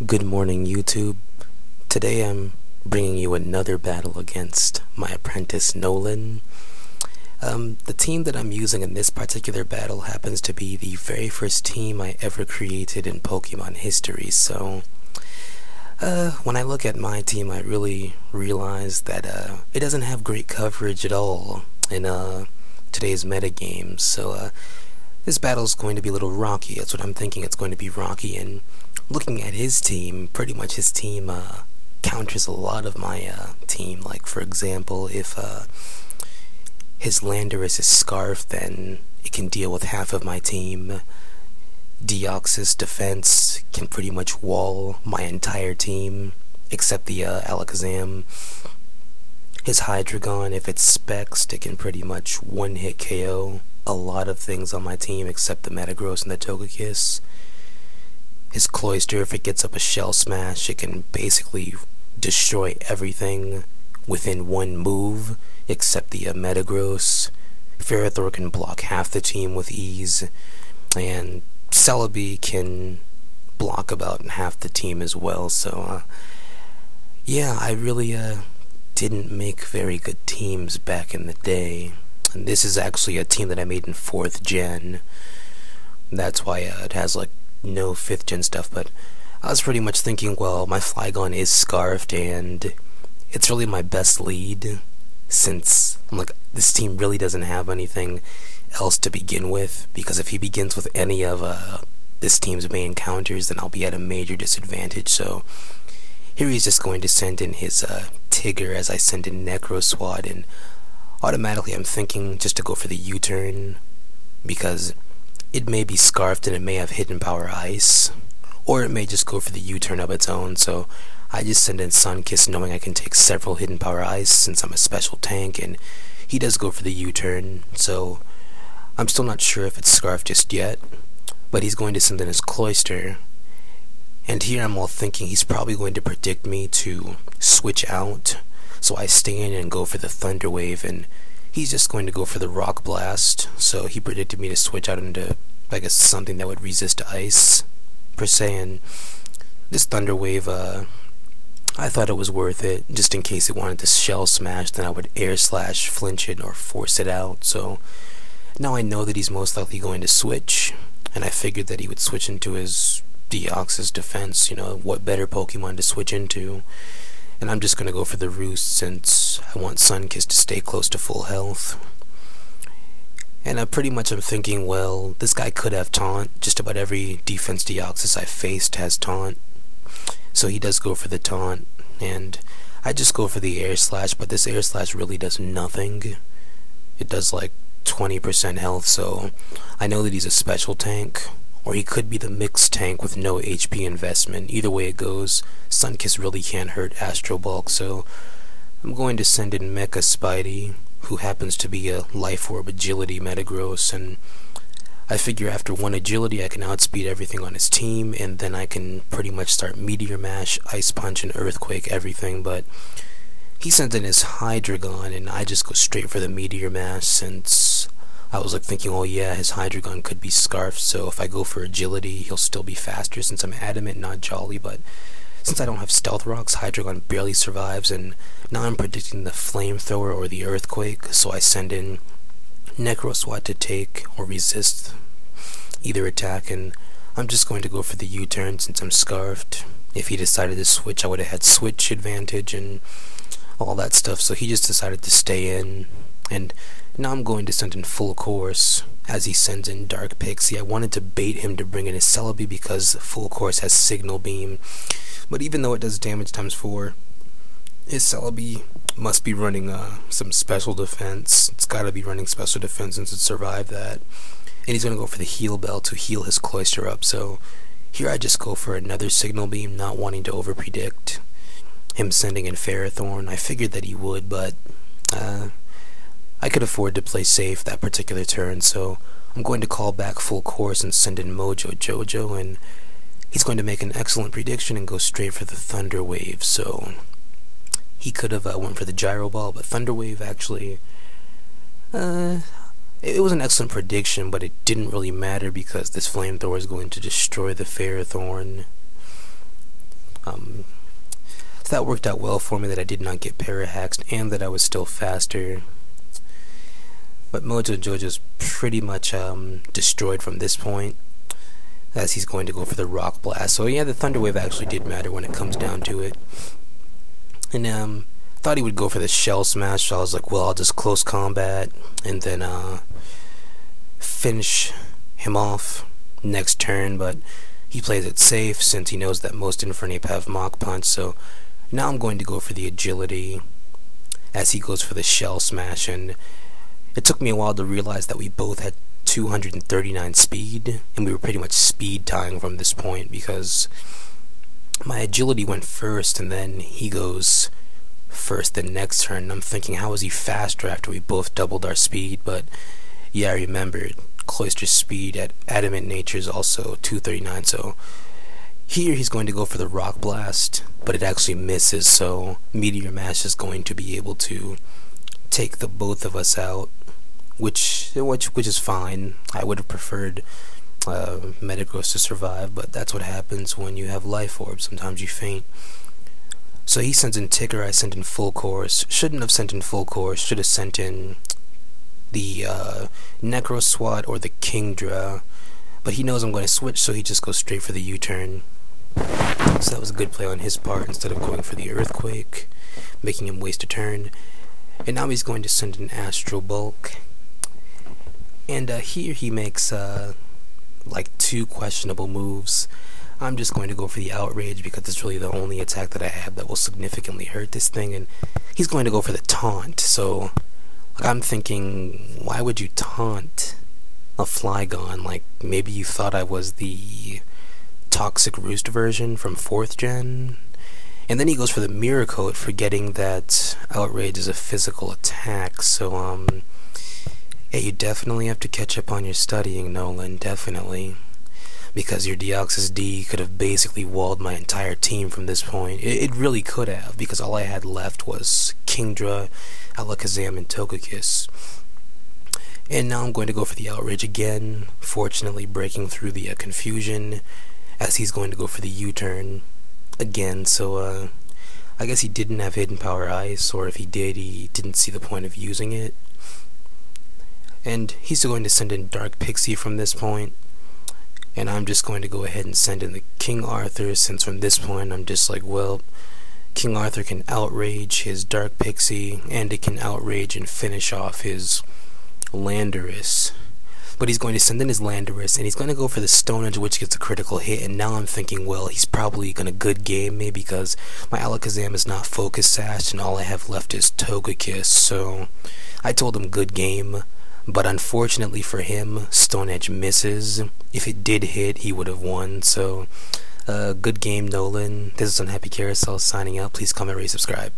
Good morning, YouTube. Today I'm bringing you another battle against my apprentice Nolan. The team that I'm using in this particular battle happens to be the very first team I ever created in Pokemon history, so when I look at my team I really realize that it doesn't have great coverage at all in today's metagame, so this battle's going to be a little rocky. That's what I'm thinking. It's going to be rocky, and looking at his team, pretty much his team counters a lot of my team. Like, for example, if his Landorus is Scarf, then it can deal with half of my team. Deoxys defense can pretty much wall my entire team, except the Alakazam. His Hydreigon, if it's Spexed, it can pretty much one-hit KO a lot of things on my team except the Metagross and the Togekiss. His Cloyster, if it gets up a Shell Smash, it can basically destroy everything within one move except the Metagross. Ferrothor can block half the team with ease, and Celebi can block about half the team as well. So yeah, I really didn't make very good teams back in the day. And this is actually a team that I made in 4th gen. That's why it has like no 5th gen stuff, but I was pretty much thinking, well, my Flygon is Scarfed, and it's really my best lead, since I'm like, this team really doesn't have anything else to begin with, because if he begins with any of this team's main counters, then I'll be at a major disadvantage. So here he's just going to send in his Tigger as I send in Necroswat, and automatically I'm thinking just to go for the U-turn, because it may be Scarfed and it may have Hidden Power Ice, or it may just go for the U-turn of its own. So I just send in Sunkiss knowing I can take several Hidden Power Ice since I'm a special tank, and he does go for the U-turn. So I'm still not sure if it's Scarfed just yet, but he's going to send in his Cloyster. And here I'm all thinking he's probably going to predict me to switch out, so I stay in and go for the Thunder Wave, and he's just going to go for the Rock Blast. So he predicted me to switch out into, I guess, something that would resist ice, per se, and this Thunder Wave, I thought it was worth it. Just in case it wanted to Shell Smash, then I would Air Slash, flinch it, or force it out. So now I know that he's most likely going to switch, and I figured that he would switch into his Deoxys defense. You know, what better Pokemon to switch into? And I'm just going to go for the Roost since I want Sunkiss to stay close to full health. And pretty much I'm thinking, well, this guy could have Taunt. Just about every defense Deoxys I faced has Taunt. So he does go for the Taunt, and I just go for the Air Slash, but this Air Slash really does nothing. It does like 20% health, so I know that he's a special tank, or he could be the mixed tank with no HP investment. Either way it goes, Sunkiss really can't hurt Astro Bulk, so I'm going to send in Mecha Spidey, who happens to be a Life Orb Agility Metagross, and I figure after one Agility I can outspeed everything on his team, and then I can pretty much start Meteor Mash, Ice Punch, and Earthquake everything. But he sends in his Hydreigon, and I just go straight for the Meteor Mash, since I was like thinking, oh yeah, his Hydreigon could be Scarfed, so if I go for Agility, he'll still be faster since I'm Adamant, not Jolly. But since I don't have Stealth Rocks, Hydreigon barely survives, and now I'm predicting the Flamethrower or the Earthquake, so I send in Necroswat to take or resist either attack, and I'm just going to go for the U-turn since I'm Scarfed. If he decided to switch, I would have had switch advantage and all that stuff, so he just decided to stay in. And now I'm going to send in Full Course as he sends in Dark Pixie. I wanted to bait him to bring in his Celebi because Full Course has Signal Beam, but even though it does damage times 4, his Celebi must be running some special defense. It's gotta be running special defense since it survived that. And he's gonna go for the Heal Bell to heal his Cloyster up, so here I just go for another Signal Beam, not wanting to overpredict him sending in Ferrothorn. I figured that he would, but I could afford to play safe that particular turn, so I'm going to call back Full Course and send in Mojo Jojo, and he's going to make an excellent prediction and go straight for the Thunder Wave. So he could have went for the Gyro Ball, but Thunder Wave actually, it was an excellent prediction, but it didn't really matter because this Flamethrower is going to destroy the Ferrothorn. So that worked out well for me, that I did not get para-hacked and that I was still faster. But Mojo Jojo's pretty much destroyed from this point, as he's going to go for the Rock Blast. So yeah, the Thunder Wave actually did matter when it comes down to it. And thought he would go for the Shell Smash, so I was like, well, I'll just close combat and then finish him off next turn. But he plays it safe since he knows that most Infernape have Mach Punch. So now I'm going to go for the Agility as he goes for the Shell Smash. And it took me a while to realize that we both had 239 speed, and we were pretty much speed tying from this point, because my Agility went first and then he goes first the next turn. And I'm thinking, how is he faster after we both doubled our speed? But yeah, I remembered Cloyster's speed at Adamant Nature is also 239, so here he's going to go for the Rock Blast, but it actually misses, so Meteor Mash is going to be able to take the both of us out, which is fine. I would have preferred Metagross to survive, but that's what happens when you have Life Orb. Sometimes you faint. So he sends in Ticker, I sent in Full Course. Shouldn't have sent in Full Course, should have sent in the Necro Swat or the Kingdra, but he knows I'm going to switch, so he just goes straight for the U-turn. So that was a good play on his part, instead of going for the Earthquake, making him waste a turn. And now he's going to send in Astral Bulk. And here he makes like 2 questionable moves. I'm just going to go for the Outrage because it's really the only attack that I have that will significantly hurt this thing. And he's going to go for the Taunt. So like, I'm thinking, why would you taunt a Flygon? Like, maybe you thought I was the Toxic Roost version from 4th gen? And then he goes for the Mirror Coat, forgetting that Outrage is a physical attack. So yeah, you definitely have to catch up on your studying, Nolan, definitely. Because your Deoxys D could have basically walled my entire team from this point. It really could have, because all I had left was Kingdra, Alakazam, and Togekiss. And now I'm going to go for the Outrage again, fortunately breaking through the confusion, as he's going to go for the U-turn again. So I guess he didn't have Hidden Power Ice, or if he did, he didn't see the point of using it. And he's going to send in Dark Pixie from this point. And I'm just going to go ahead and send in the King Arthur, since from this point I'm just like, well, King Arthur can outrage his Dark Pixie, and it can outrage and finish off his Landorus. But he's going to send in his Landorus, and he's going to go for the Stone Edge, which gets a critical hit. And now I'm thinking, well, he's probably going to good game me, because my Alakazam is not Focus Sash, and all I have left is Togekiss. So I told him good game. But unfortunately for him, Stone Edge misses. If it did hit, he would have won. So, good game, Nolan. This is UnhappyCarousel signing out. Please comment, rate, subscribe.